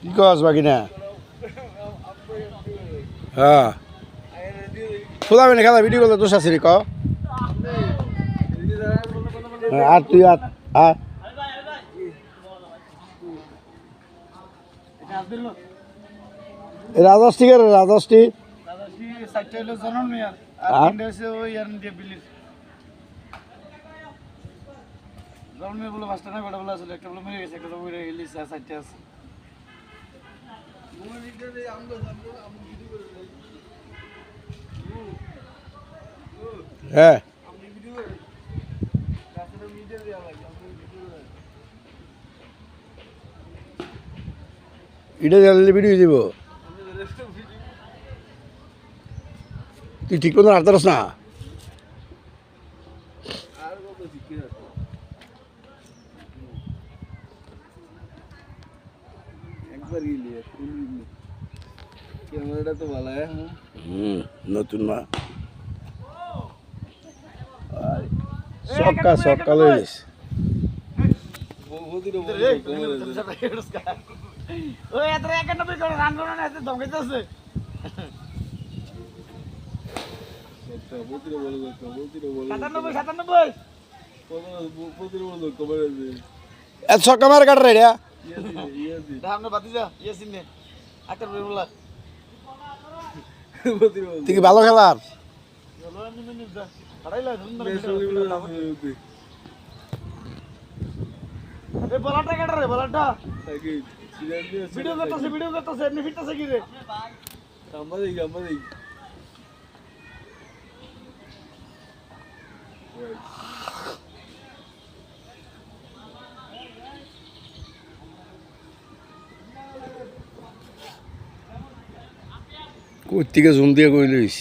কি কস বাকি না হ্যাঁ খোলা মানে খেলা ভিডিও করলে দোষ আছে রে ক আর তুই আর রাজষ্টি কে রাজষ্টি বলে পাঁচটা না কটা বলে আসলে একটা বলে মেরে গেছে একটা তো মরে গেলি চারটে আছে হ্যাঁ এটা জানলে ভিডিও দিব তুই ঠিক মতো আনতে পারস না ক্যামেরাটা তো ভালো নতুন না সক্কা সক্কা লইলিস ওই এত 91 করে রান করো না এত ধমকাইতেছে এত সক্কা মার কাট রে তুই কি ভালো খেলার ভিডিও করতেছে এমনি ফিরতেছে কি রে কোথেকে জুম দিয়ে কই লইস